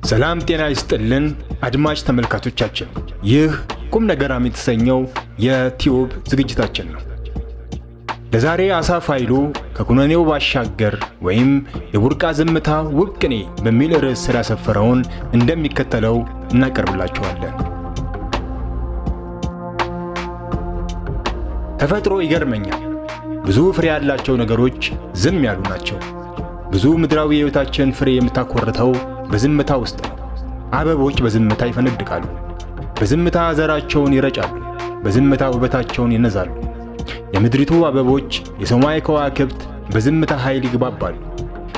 ሰላም ጤና ይስጥልን አድማጭ ተመልካቾቻችን፣ ይህ ቁም ነገራም የተሰኘው የቲዩብ ዝግጅታችን ነው። ለዛሬ አሳፍ ኃይሉ ከኩነኔው ባሻገር ወይም የቡርቃ ዝምታ ውብ ቅኔ በሚል ርዕስ ስር ያሰፈረውን እንደሚከተለው እናቀርብላችኋለን። ተፈጥሮ ይገርመኛል። ብዙ ፍሬ ያላቸው ነገሮች ዝም ያሉ ናቸው። ብዙ ምድራዊ የሕይወታችን ፍሬ የምታኮርተው በዝምታ ውስጥ ነው። አበቦች በዝምታ ይፈነድቃሉ፣ በዝምታ ዘራቸውን ይረጫሉ፣ በዝምታ ውበታቸውን ይነዛሉ። የምድሪቱ አበቦች፣ የሰማይ ከዋክብት በዝምታ ኃይል ይግባባሉ።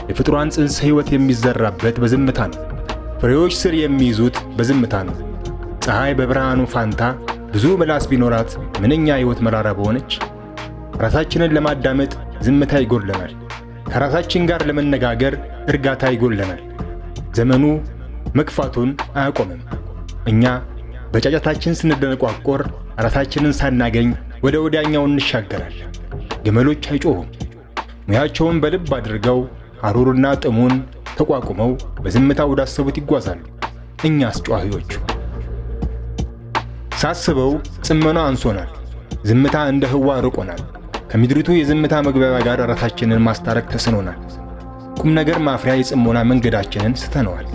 የፍጡራን ጽንስ ሕይወት የሚዘራበት በዝምታ ነው። ፍሬዎች ስር የሚይዙት በዝምታ ነው። ፀሐይ በብርሃኑ ፋንታ ብዙ ምላስ ቢኖራት ምንኛ ሕይወት መራራ በሆነች። ራሳችንን ለማዳመጥ ዝምታ ይጎድለናል። ከራሳችን ጋር ለመነጋገር እርጋታ ይጎድለናል። ዘመኑ መግፋቱን አያቆምም። እኛ በጫጫታችን ስንደነቋቆር ራሳችንን ሳናገኝ ወደ ወዲያኛው እንሻገራለን። ግመሎች አይጮሁም። ሙያቸውን በልብ አድርገው ሐሩርና ጥሙን ተቋቁመው በዝምታ ወዳሰቡት ይጓዛሉ። እኛስ ጨዋሂዎቹ? ሳስበው ጽመና አንሶናል። ዝምታ እንደ ህዋ ርቆናል። ከምድሪቱ የዝምታ መግቢያ ጋር ራሳችንን ማስታረቅ ተስኖናል። ቁም ነገር ማፍሪያ የጽሞና መንገዳችንን ስተነዋል።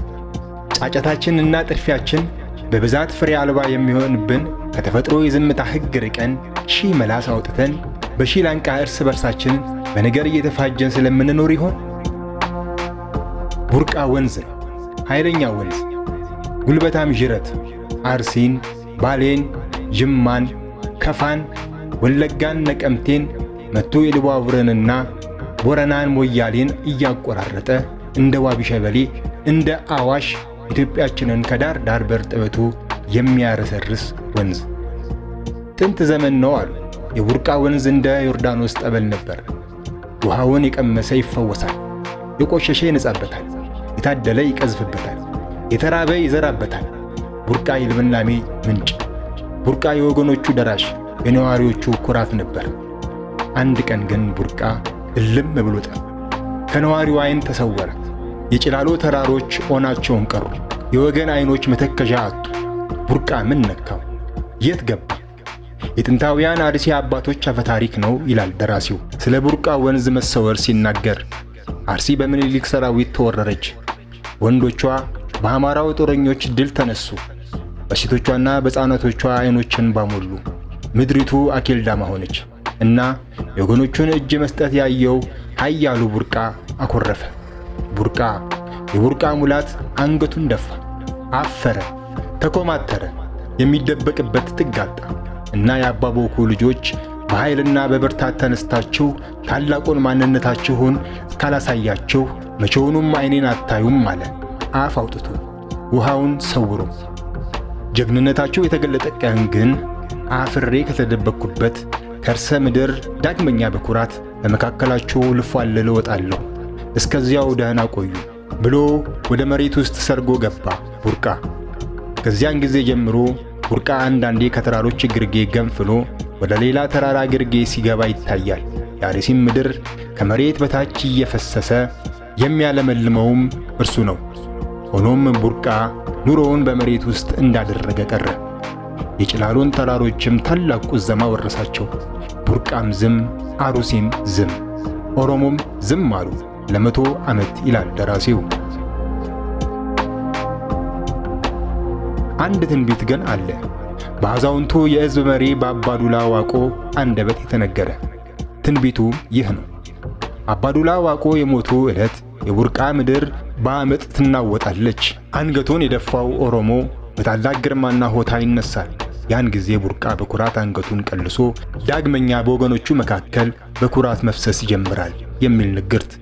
ጫጫታችንና ጥድፊያችን በብዛት ፍሬ አልባ የሚሆንብን ከተፈጥሮ የዝምታ ሕግ ርቀን ሺህ መላስ አውጥተን በሺህ ላንቃ እርስ በርሳችን በነገር እየተፋጀን ስለምንኖር ይሆን? ቡርቃ ወንዝ ነው፣ ኃይለኛ ወንዝ፣ ጉልበታም ዥረት አርሲን፣ ባሌን፣ ጅማን፣ ከፋን፣ ወለጋን፣ ነቀምቴን መቶ ኢሉባቡርንና ቦረናን ሞያሌን እያቆራረጠ እንደ ዋቢ ሸበሌ እንደ አዋሽ ኢትዮጵያችንን ከዳር ዳር በርጥበቱ የሚያረሰርስ ወንዝ። ጥንት ዘመን ነው አሉ የቡርቃ ወንዝ እንደ ዮርዳኖስ ጠበል ነበር። ውሃውን የቀመሰ ይፈወሳል፣ የቆሸሸ ይነጻበታል፣ የታደለ ይቀዝፍበታል፣ የተራበ ይዘራበታል። ቡርቃ የልምላሜ ምንጭ፣ ቡርቃ የወገኖቹ ደራሽ፣ የነዋሪዎቹ ኩራት ነበር። አንድ ቀን ግን ቡርቃ እልም ብሎ ጠፋ። ከነዋሪው ዓይን ተሰወረ። የጭላሎ ተራሮች ኦናቸውን ቀሩ። የወገን ዓይኖች መተከዣ አጡ። ቡርቃ ምን ነካው? የት ገባ? የጥንታውያን አርሲ አባቶች አፈታሪክ ነው ይላል ደራሲው ስለ ቡርቃ ወንዝ መሰወር ሲናገር። አርሲ በምኒልክ ሰራዊት ተወረረች። ወንዶቿ በአማራው ጦረኞች ድል ተነሱ። በሴቶቿና በሕፃናቶቿ ዓይኖችን ባሞሉ። ምድሪቱ አኬልዳማ ሆነች እና የወገኖቹን እጅ መስጠት ያየው ኃያሉ ቡርቃ አኮረፈ። ቡርቃ የቡርቃ ሙላት አንገቱን ደፋ፣ አፈረ፣ ተኮማተረ። የሚደበቅበት ጥግ አጣ እና የአባቦኩ ልጆች በኃይልና በብርታት ተነስታችሁ ታላቁን ማንነታችሁን ካላሳያችሁ መቼውንም ዓይኔን አታዩም አለ አፍ አውጥቶ ውሃውን ሰውሮ። ጀግንነታችሁ የተገለጠ ቀን ግን አፍሬ ከተደበቅኩበት ከርሰ ምድር ዳግመኛ በኩራት በመካከላችሁ ልፏለል እወጣለሁ፣ እስከዚያው ደህና ቆዩ ብሎ ወደ መሬት ውስጥ ሰርጎ ገባ ቡርቃ። ከዚያን ጊዜ ጀምሮ ቡርቃ አንዳንዴ ከተራሮች ግርጌ ገንፍሎ ወደ ሌላ ተራራ ግርጌ ሲገባ ይታያል። የአርሲም ምድር ከመሬት በታች እየፈሰሰ የሚያለመልመውም እርሱ ነው። ሆኖም ቡርቃ ኑሮውን በመሬት ውስጥ እንዳደረገ ቀረ። የጭላሎን ተራሮችም ታላቅ ቁዘማ ወረሳቸው። ቡርቃም ዝም፣ አሩሲም ዝም፣ ኦሮሞም ዝም አሉ ለ100 ዓመት ይላል ደራሲው። አንድ ትንቢት ግን አለ፣ በአዛውንቱ የሕዝብ መሪ በአባዱላ ዋቆ አንደበት የተነገረ። ትንቢቱ ይህ ነው። አባዱላ ዋቆ የሞቱ ዕለት የቡርቃ ምድር በአመፅ ትናወጣለች። አንገቱን የደፋው ኦሮሞ በታላቅ ግርማና ሆታ ይነሳል። ያን ጊዜ ቡርቃ በኩራት አንገቱን ቀልሶ ዳግመኛ በወገኖቹ መካከል በኩራት መፍሰስ ይጀምራል የሚል ንግርት።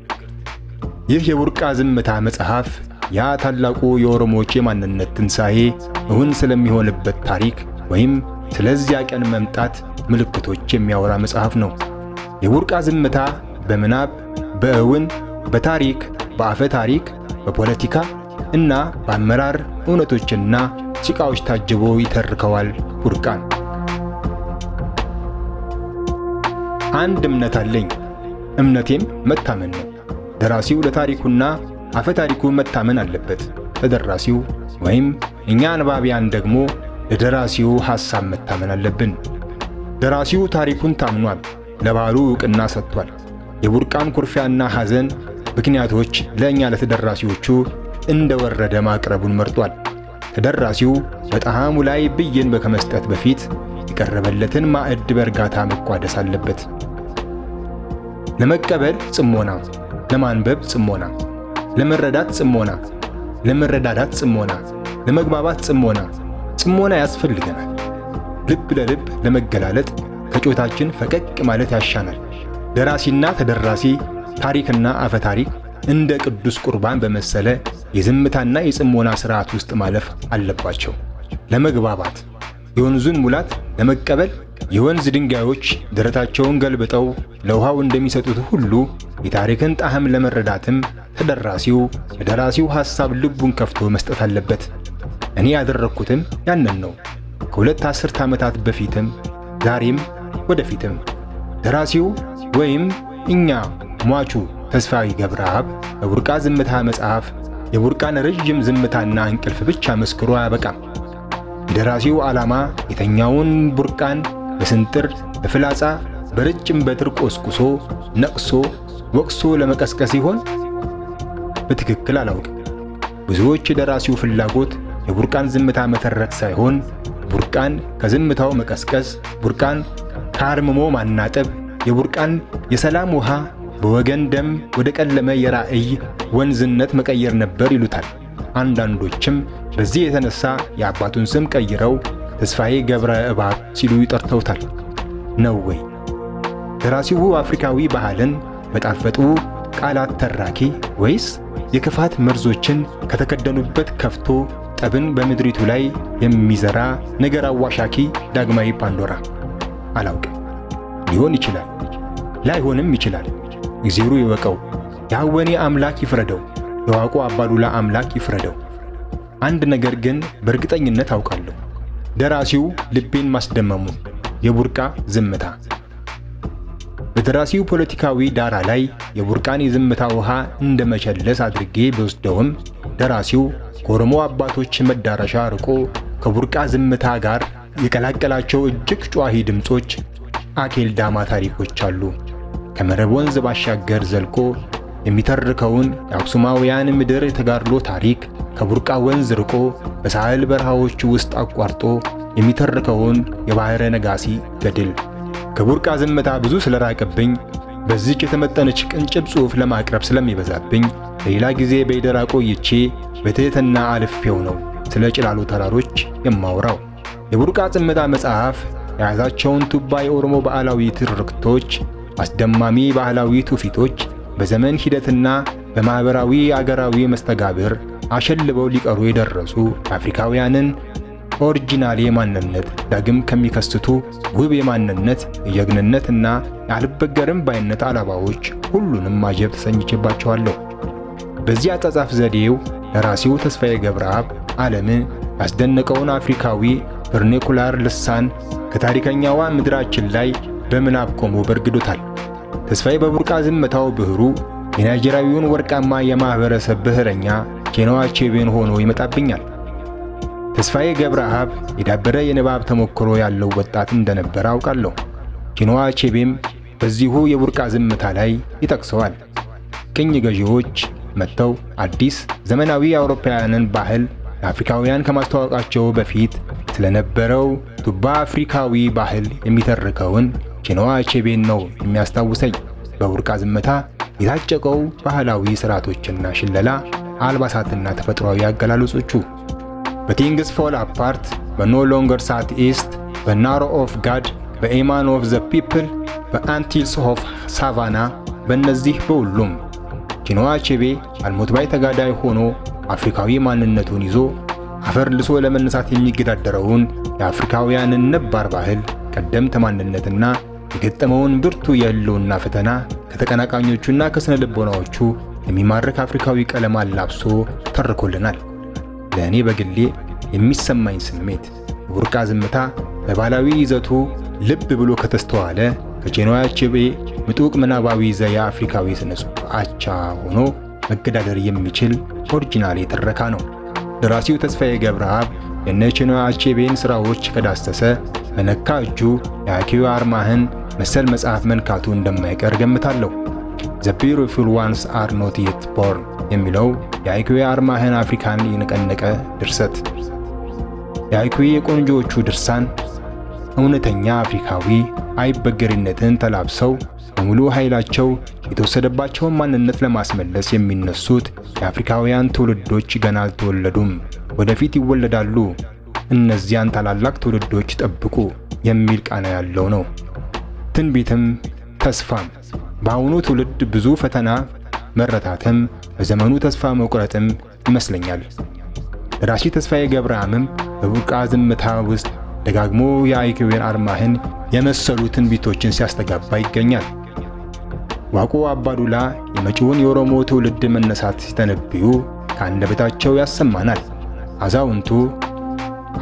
ይህ የቡርቃ ዝምታ መጽሐፍ ያ ታላቁ የኦሮሞዎች የማንነት ትንሣኤ እውን ስለሚሆንበት ታሪክ ወይም ስለዚያ ቀን መምጣት ምልክቶች የሚያወራ መጽሐፍ ነው። የቡርቃ ዝምታ በምናብ፣ በእውን፣ በታሪክ፣ በአፈ ታሪክ፣ በፖለቲካ እና በአመራር እውነቶችና ሲቃዎች ታጅቦ ይተርከዋል ቡርቃን። አንድ እምነት አለኝ፣ እምነቴም መታመን ነው። ደራሲው ለታሪኩና አፈ ታሪኩ መታመን አለበት። ተደራሲው ወይም እኛ አንባቢያን ደግሞ ለደራሲው ሐሳብ መታመን አለብን። ደራሲው ታሪኩን ታምኗል፣ ለባህሉ ዕውቅና ሰጥቷል። የቡርቃን ኩርፊያና ሐዘን ምክንያቶች ለእኛ ለተደራሲዎቹ እንደወረደ ማቅረቡን መርጧል። ተደራሲው በጣዕሙ ላይ ብይን ከመስጠት በፊት የቀረበለትን ማዕድ በእርጋታ መቋደስ አለበት። ለመቀበል ጽሞና፣ ለማንበብ ጽሞና፣ ለመረዳት ጽሞና፣ ለመረዳዳት ጽሞና፣ ለመግባባት ጽሞና ያስፈልገናል። ልብ ለልብ ለመገላለጥ ከጮታችን ፈቀቅ ማለት ያሻናል። ደራሲና ተደራሲ ታሪክና አፈታሪክ እንደ ቅዱስ ቁርባን በመሰለ የዝምታና የጽሞና ሥርዓት ውስጥ ማለፍ አለባቸው። ለመግባባት የወንዙን ሙላት ለመቀበል የወንዝ ድንጋዮች ደረታቸውን ገልብጠው ለውሃው እንደሚሰጡት ሁሉ የታሪክን ጣዕም ለመረዳትም ተደራሲው ለደራሲው ሐሳብ ልቡን ከፍቶ መስጠት አለበት። እኔ ያደረግኩትም ያንን ነው። ከሁለት አስርት ዓመታት በፊትም ዛሬም ወደፊትም ደራሲው ወይም እኛ ሟቹ ተስፋዬ ገብረአብ በቡርቃ ዝምታ መጽሐፍ የቡርቃን ረጅም ዝምታና እንቅልፍ ብቻ መስክሮ አያበቃም። የደራሲው ዓላማ የተኛውን ቡርቃን በስንጥር በፍላጻ በረጅም በትር ቆስቁሶ ነቅሶ ወቅሶ ለመቀስቀስ ይሆን? በትክክል አላውቅም። ብዙዎች የደራሲው ፍላጎት የቡርቃን ዝምታ መተረክ ሳይሆን ቡርቃን ከዝምታው መቀስቀስ፣ ቡርቃን ከአርምሞ ማናጠብ፣ የቡርቃን የሰላም ውሃ በወገን ደም ወደ ቀለመ የራእይ ወንዝነት መቀየር ነበር ይሉታል። አንዳንዶችም በዚህ የተነሳ የአባቱን ስም ቀይረው ተስፋዬ ገብረ እባብ ሲሉ ይጠርተውታል። ነው ወይ? ደራሲው አፍሪካዊ ባህልን በጣፈጡ ቃላት ተራኪ ወይስ የክፋት መርዞችን ከተከደኑበት ከፍቶ ጠብን በምድሪቱ ላይ የሚዘራ ነገር አዋሻኪ ዳግማዊ ፓንዶራ? አላውቅም። ሊሆን ይችላል፣ ላይሆንም ይችላል። እግዚአብሔር ይወቀው። የሐወኔ አምላክ ይፍረደው፣ የዋቁ አባዱላ አምላክ ይፍረደው። አንድ ነገር ግን በእርግጠኝነት አውቃለሁ፣ ደራሲው ልቤን ማስደመሙን። የቡርቃ ዝምታ በደራሲው ፖለቲካዊ ዳራ ላይ የቡርቃን የዝምታ ውሃ እንደ መቸለስ አድርጌ በወስደውም ደራሲው ከኦሮሞ አባቶች መዳረሻ ርቆ ከቡርቃ ዝምታ ጋር የቀላቀላቸው እጅግ ጨዋሂ ድምጾች አኬልዳማ ታሪኮች አሉ። ከመረብ ወንዝ ባሻገር ዘልቆ የሚተርከውን የአክሱማውያን ምድር የተጋድሎ ታሪክ ከቡርቃ ወንዝ ርቆ በሳህል በረሃዎች ውስጥ አቋርጦ የሚተርከውን የባሕረ ነጋሲ ገድል ከቡርቃ ዝምታ ብዙ ስለራቀብኝ በዚች የተመጠነች ቅንጭብ ጽሑፍ ለማቅረብ ስለሚበዛብኝ ሌላ ጊዜ በይደራ ቆይቼ በትሕትና አልፌው ነው ስለ ጭላሎ ተራሮች የማወራው። የቡርቃ ዝምታ መጽሐፍ የያዛቸውን ቱባ የኦሮሞ ባህላዊ ትርክቶች፣ አስደማሚ ባህላዊ ትውፊቶች በዘመን ሂደትና በማኅበራዊ አገራዊ መስተጋብር አሸልበው ሊቀሩ የደረሱ አፍሪካውያንን ኦሪጂናል የማንነት ዳግም ከሚከስቱ ውብ የማንነት የጀግንነትና ያልበገርም ባይነት አላባዎች ሁሉንም ማጀብ ተሰኝቼባቸዋለሁ። በዚህ አጻጻፍ ዘዴው ደራሲው ተስፋዬ ገብረአብ ዓለምን ያስደነቀውን አፍሪካዊ ቨርናኩላር ልሳን ከታሪከኛዋ ምድራችን ላይ በምናብ ቆሞ በርግዶታል። ተስፋዬ በቡርቃ ዝምታው ብዕሩ የናይጄሪያዊውን ወርቃማ የማኅበረሰብ ብዕረኛ ቺኖዋ አቼቤን ሆኖ ይመጣብኛል። ተስፋዬ ገብረአብ የዳበረ የንባብ ተሞክሮ ያለው ወጣት እንደነበረ አውቃለሁ። ቺኖዋ አቼቤም በዚሁ የቡርቃ ዝምታ ላይ ይጠቅሰዋል። ቅኝ ገዢዎች መጥተው አዲስ ዘመናዊ የአውሮፓውያንን ባህል ለአፍሪካውያን ከማስተዋወቃቸው በፊት ስለነበረው ቱባ አፍሪካዊ ባህል የሚተርከውን ቺኖዋ አቼቤን ነው የሚያስታውሰኝ። በቡርቃ ዝምታ የታጨቀው ባህላዊ ሥርዓቶችና ሽለላ፣ አልባሳትና ተፈጥሯዊ አገላለጾቹ በቲንግስ ፎል አፓርት፣ በኖ ሎንገር ሳት ኢስት፣ በናሮ ኦፍ ጋድ፣ በኤማን ኦፍ ዘ ፒፕል፣ በአንቲልስ ኦፍ ሳቫና፣ በእነዚህ በሁሉም ቺኖዋ አቼቤ አልሞት ባይ ተጋዳይ ሆኖ አፍሪካዊ ማንነቱን ይዞ አፈር ልሶ ለመነሳት የሚገዳደረውን የአፍሪካውያንን ነባር ባህል ቀደምት ማንነትና የገጠመውን ብርቱ የህልውና ፈተና ከተቀናቃኞቹና ከስነ ልቦናዎቹ የሚማርክ አፍሪካዊ ቀለም አላብሶ ተርኮልናል። ለእኔ በግሌ የሚሰማኝ ስሜት የቡርቃ ዝምታ በባህላዊ ይዘቱ ልብ ብሎ ከተስተዋለ ከቺኖዋ አቼቤ ምጡቅ ምናባዊ ዘየ አፍሪካዊ ስነ ጽሑፍ አቻ ሆኖ መገዳደር የሚችል ኦሪጂናል ትረካ ነው። ደራሲው ተስፋዬ ገብረአብ የነ ቺኖ አቼቤን ስራዎች ከዳሰሰ በነካ እጁ የአይኪው አርማህን መሰል መጽሐፍ መንካቱ እንደማይቀር ገምታለሁ። ዘ ቢዩቲፉል ዋንስ አር ኖት የት ቦርን የሚለው የአይኪው አርማህን አፍሪካን የነቀነቀ ድርሰት። የአይኪው የቆንጆዎቹ ድርሳን እውነተኛ አፍሪካዊ አይበገሪነትን ተላብሰው በሙሉ ኃይላቸው የተወሰደባቸውን ማንነት ለማስመለስ የሚነሱት የአፍሪካውያን ትውልዶች ገና አልተወለዱም፣ ወደፊት ይወለዳሉ፣ እነዚያን ታላላቅ ትውልዶች ጠብቁ የሚል ቃና ያለው ነው። ትንቢትም ተስፋም። በአሁኑ ትውልድ ብዙ ፈተና መረታትም በዘመኑ ተስፋ መቁረጥም ይመስለኛል። ደራሲ ተስፋዬ ገብረአብም በቡርቃ ዝምታ ውስጥ ደጋግሞ የአይኪውን አርማህን የመሰሉ ትንቢቶችን ሲያስተጋባ ይገኛል። ዋቆ አባዱላ የመጪውን የኦሮሞ ትውልድ መነሳት ሲተነብዩ ከአንደበታቸው ያሰማናል። አዛውንቱ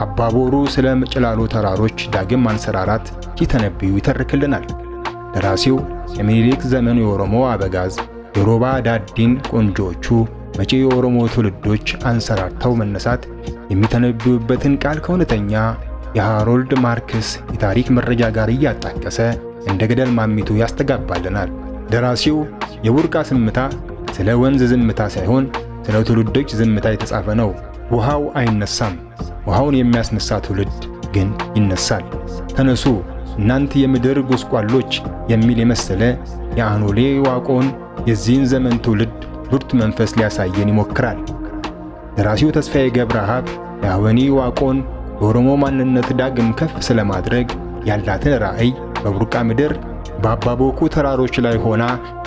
አባቦሩ ስለ ጭላሎ ተራሮች ዳግም ማንሰራራት ሲተነብዩ ይተርክልናል። ደራሲው የሚኒሊክ ዘመን የኦሮሞ አበጋዝ የሮባ ዳዲን ቆንጆዎቹ መጪ የኦሮሞ ትውልዶች አንሰራርተው መነሳት የሚተነብዩበትን ቃል ከእውነተኛ የሃሮልድ ማርክስ የታሪክ መረጃ ጋር እያጣቀሰ እንደ ገደል ማሚቱ ያስተጋባልናል። ደራሲው የቡርቃ ዝምታ ስለ ወንዝ ዝምታ ሳይሆን ስለ ትውልዶች ዝምታ የተጻፈ ነው። ውሃው አይነሳም፣ ውሃውን የሚያስነሳ ትውልድ ግን ይነሳል። ተነሱ እናንተ የምድር ጎስቋሎች የሚል የመሰለ የአኖሌ ዋቆን የዚህን ዘመን ትውልድ ብርቱ መንፈስ ሊያሳየን ይሞክራል። ደራሲው ተስፋዬ ገብረአብ የአወኒ ዋቆን የኦሮሞ ማንነት ዳግም ከፍ ስለማድረግ ያላትን ራዕይ በቡርቃ ምድር በአባቦኩ ተራሮች ላይ ሆና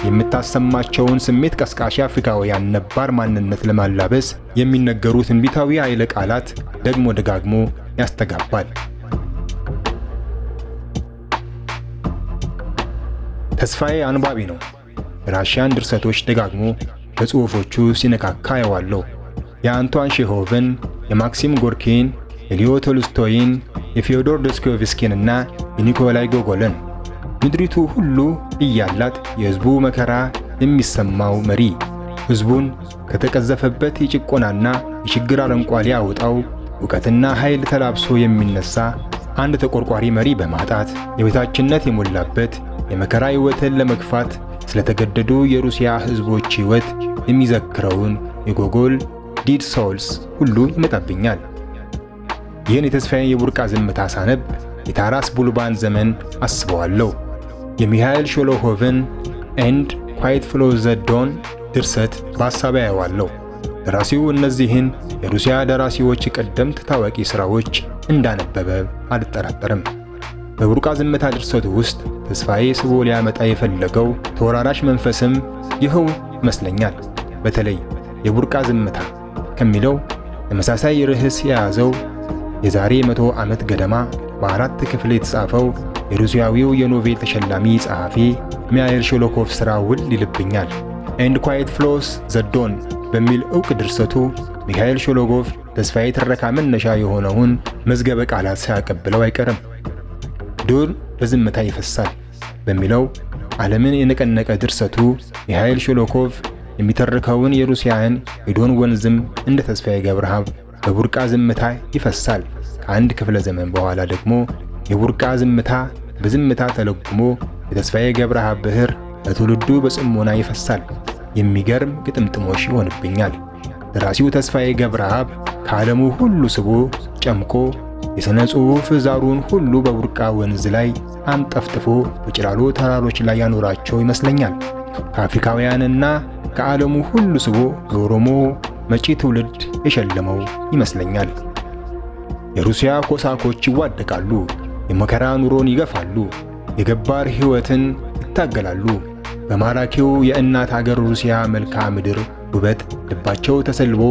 የምታሰማቸውን ስሜት ቀስቃሽ አፍሪካውያን ነባር ማንነት ለማላበስ የሚነገሩ ትንቢታዊ ኃይለ ቃላት ደግሞ ደጋግሞ ያስተጋባል። ተስፋዬ አንባቢ ነው። የራሽያን ድርሰቶች ደጋግሞ በጽሑፎቹ ሲነካካ ያዋለው የአንቷን ሼሆቭን፣ የማክሲም ጎርኪን፣ የሊዮ ቶልስቶይን፣ የፊዮዶር ዶስቶየቭስኪንና የኒኮላይ ጎጎልን ምድሪቱ ሁሉ እያላት የሕዝቡ መከራ የሚሰማው መሪ ሕዝቡን ከተቀዘፈበት የጭቆናና የችግር አረንቋ ሊያወጣው ዕውቀትና ኃይል ተላብሶ የሚነሳ አንድ ተቆርቋሪ መሪ በማጣት የበታችነት የሞላበት የመከራ ሕይወትን ለመግፋት ስለተገደዱ የሩሲያ ሕዝቦች ሕይወት የሚዘክረውን የጎጎል ዲድ ሶልስ ሁሉ ይመጣብኛል። ይህን የተስፋዬን የቡርቃ ዝምታ ሳነብ የታራስ ቡልባን ዘመን አስበዋለሁ። የሚሃኤል ሾሎሆቭን ኤንድ ኳይት ፍሎ ዘ ዶን ድርሰት በሐሳቤ አየዋለሁ። ደራሲው እነዚህን የሩሲያ ደራሲዎች ቀደምት ታዋቂ ሥራዎች እንዳነበበ አልጠራጠርም። በቡርቃ ዝምታ ድርሰቱ ውስጥ ተስፋዬ ስቦ ሊያመጣ የፈለገው ተወራራሽ መንፈስም ይኸው ይመስለኛል። በተለይ የቡርቃ ዝምታ ከሚለው ተመሳሳይ ርዕስ የያዘው የዛሬ 100 ዓመት ገደማ በአራት ክፍል የተጻፈው የሩሲያዊው የኖቤል ተሸላሚ ጸሐፊ ሚሃኤል ሾሎኮቭ ሥራ ውል ይልብኛል። ኤንድ ኳይት ፍሎስ ዘ ዶን በሚል ዕውቅ ድርሰቱ ሚሃኤል ሾሎኮቭ ተስፋዬ ትረካ መነሻ የሆነውን መዝገበ ቃላት ሳያቀብለው አይቀርም። ዱር በዝምታ ይፈሳል በሚለው ዓለምን የነቀነቀ ድርሰቱ ሚሃኤል ሾሎኮቭ የሚተርከውን የሩሲያን የዶን ወንዝም እንደ ተስፋዬ ገብረአብ በቡርቃ ዝምታ ይፈሳል። ከአንድ ክፍለ ዘመን በኋላ ደግሞ የቡርቃ ዝምታ በዝምታ ተለጉሞ የተስፋዬ ገብረአብ ብዕር ለትውልዱ በጽሞና ይፈሳል። የሚገርም ግጥምጥሞሽ ይሆንብኛል። ደራሲው ተስፋዬ ገብረአብ ከዓለሙ ሁሉ ስቦ ጨምቆ የሥነ ጽሑፍ ዛሩን ሁሉ በቡርቃ ወንዝ ላይ አንጠፍጥፎ በጭላሎ ተራሮች ላይ ያኖራቸው ይመስለኛል። ከአፍሪካውያንና ከዓለሙ ሁሉ ስቦ ለኦሮሞ መጪ ትውልድ የሸለመው ይመስለኛል። የሩሲያ ኮሳኮች ይዋደቃሉ፣ የመከራ ኑሮን ይገፋሉ፣ የገባር ሕይወትን ይታገላሉ። በማራኪው የእናት አገር ሩሲያ መልክዓ ምድር ውበት ልባቸው ተሰልቦ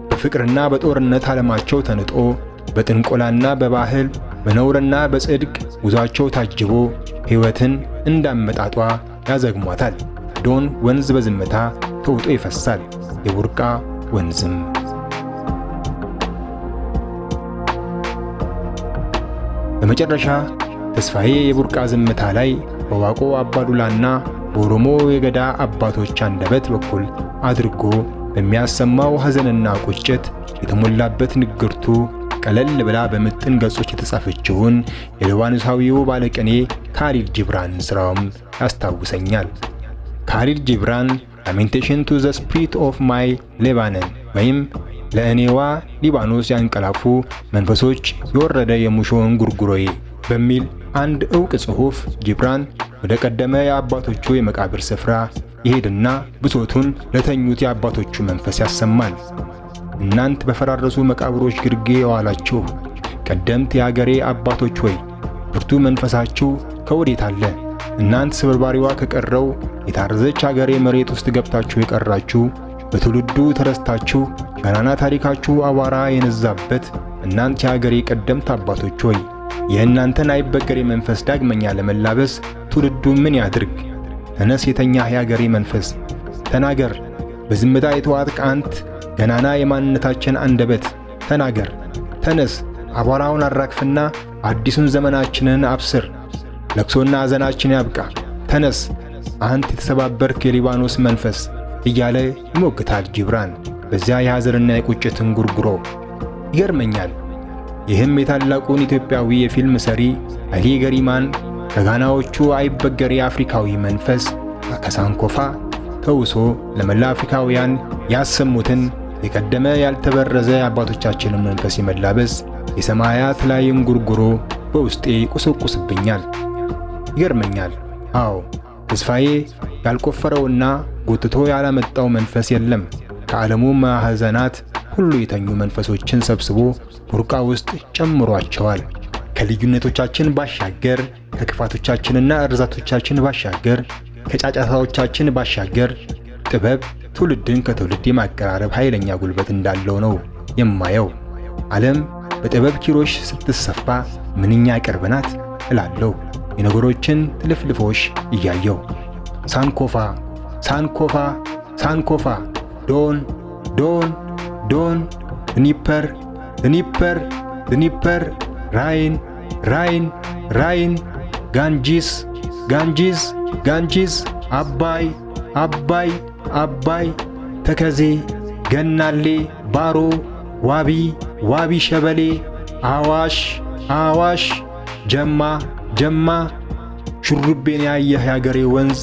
በፍቅርና በጦርነት ዓለማቸው ተንጦ በጥንቆላና በባህል በነውርና በጽድቅ ጉዟቸው ታጅቦ ሕይወትን እንዳመጣጧ ያዘግሟታል። ዶን ወንዝ በዝምታ ተውጦ ይፈሳል፣ የቡርቃ ወንዝም። በመጨረሻ ተስፋዬ የቡርቃ ዝምታ ላይ በዋቆ አባዱላና በኦሮሞ የገዳ አባቶች አንደበት በኩል አድርጎ በሚያሰማው ሐዘንና ቁጭት የተሞላበት ንግርቱ ቀለል ብላ በምጥን ገጾች የተጻፈችውን የሊባኖሳዊው ባለቅኔ ካሊል ጂብራንን ሥራውም ያስታውሰኛል። ካሊል ጂብራን ላሜንቴሽን ቱ ዘ ስፒሪት ኦፍ ማይ ሌባነን ወይም ለእኔዋ ሊባኖስ ያንቀላፉ መንፈሶች የወረደ የሙሾ እንጉርጉሮዬ በሚል አንድ ዕውቅ ጽሑፍ ጂብራን ወደ ቀደመ የአባቶቹ የመቃብር ስፍራ ይሄድና ብሶቱን ለተኙት የአባቶቹ መንፈስ ያሰማል። እናንት በፈራረሱ መቃብሮች ግርጌ የዋላችሁ ቀደምት የአገሬ አባቶች ሆይ ብርቱ መንፈሳችሁ ከወዴት አለ? እናንት ስብርባሪዋ ከቀረው የታረዘች አገሬ መሬት ውስጥ ገብታችሁ የቀራችሁ በትውልዱ ተረስታችሁ ገናና ታሪካችሁ አቧራ የነዛበት እናንት የአገሬ ቀደምት አባቶች ሆይ የእናንተን አይበገሬ መንፈስ ዳግመኛ ለመላበስ ትውልዱ ምን ያድርግ? ተነስ የተኛህ የአገሬ መንፈስ ተናገር። በዝምታ የተዋጥክ አንት ገናና የማንነታችን አንደበት ተናገር። ተነስ አቧራውን አራግፍና አዲሱን ዘመናችንን አብስር። ለቅሶና ሐዘናችን ያብቃ። ተነስ አንተ የተሰባበርክ የሊባኖስ መንፈስ እያለ ይሞግታል ጂብራን በዚያ የሐዘንና የቁጭት እንጉርጉሮ። ይገርመኛል። ይህም የታላቁን ኢትዮጵያዊ የፊልም ሰሪ አሊ ገሪማን ከጋናዎቹ አይበገሬ አፍሪካዊ መንፈስ ከሳንኮፋ ተውሶ ለመላ አፍሪካውያን ያሰሙትን የቀደመ ያልተበረዘ የአባቶቻችንን መንፈስ የመላበስ የሰማያት ላይ እንጉርጉሮ በውስጤ ቁስቁስብኛል። ይገርመኛል። አዎ ተስፋዬ ያልቆፈረውና ጎትቶ ያላመጣው መንፈስ የለም። ከዓለሙ ማዕዘናት ሁሉ የተኙ መንፈሶችን ሰብስቦ ቡርቃ ውስጥ ጨምሯቸዋል። ከልዩነቶቻችን ባሻገር፣ ከክፋቶቻችንና እርዛቶቻችን ባሻገር፣ ከጫጫታዎቻችን ባሻገር ጥበብ ትውልድን ከትውልድ የማቀራረብ ኃይለኛ ጉልበት እንዳለው ነው የማየው። ዓለም በጥበብ ኪሮሽ ስትሰፋ ምንኛ ቅርብ ናት እላለሁ የነገሮችን ትልፍልፎሽ እያየው። ሳንኮፋ ሳንኮፋ ሳንኮፋ ዶን ዶን ዶን ድኒፐር ድኒፐር ድኒፐር ራይን ራይን ራይን ጋንጂስ ጋንጂስ ጋንጂስ አባይ አባይ አባይ ተከዜ ገናሌ ባሮ ዋቢ ዋቢ ሸበሌ አዋሽ አዋሽ ጀማ ጀማ ሹሩቤን ያየህ ያገሬ ወንዝ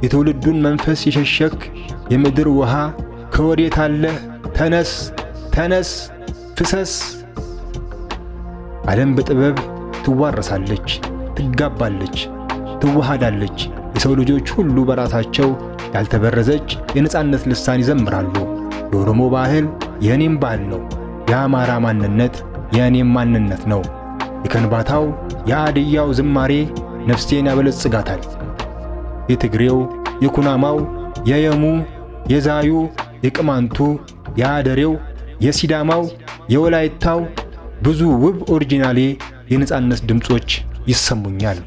የትውልዱን መንፈስ የሸሸክ የምድር ውሃ ከወዴት አለህ? ተነስ ተነስ ፍሰስ። ዓለም በጥበብ ትዋረሳለች፣ ትጋባለች፣ ትዋሃዳለች። የሰው ልጆች ሁሉ በራሳቸው ያልተበረዘች የነጻነት ልሳን ይዘምራሉ። የኦሮሞ ባህል የእኔም ባህል ነው። የአማራ ማንነት የእኔም ማንነት ነው። የከንባታው የአድያው ዝማሬ ነፍሴን ያበለጽጋታል። የትግሬው፣ የኩናማው፣ የየሙ፣ የዛዩ፣ የቅማንቱ፣ የአደሬው፣ የሲዳማው፣ የወላይታው ብዙ ውብ ኦሪጂናሌ የነጻነት ድምጾች ይሰሙኛል።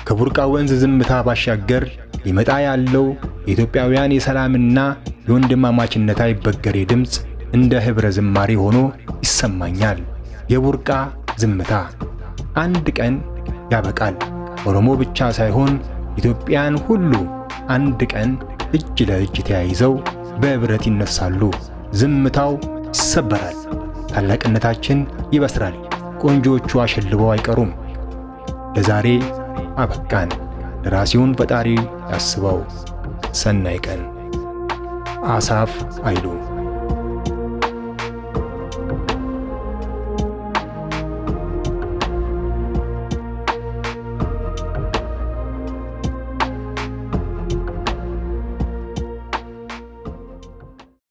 ከቡርቃ ወንዝ ዝምታ ባሻገር ሊመጣ ያለው የኢትዮጵያውያን የሰላምና የወንድማማችነት አይበገሬ ድምፅ እንደ ኅብረ ዝማሬ ሆኖ ይሰማኛል። የቡርቃ ዝምታ አንድ ቀን ያበቃል። ኦሮሞ ብቻ ሳይሆን ኢትዮጵያን ሁሉ አንድ ቀን እጅ ለእጅ ተያይዘው በኅብረት ይነሳሉ። ዝምታው ይሰበራል። ታላቅነታችን ይበስራል። ቆንጆቹ አሸልበው አይቀሩም። ለዛሬ አበቃን። ደራሲውን ፈጣሪ ያስበው። ሰናይ ቀን። አሳፍ አይሉ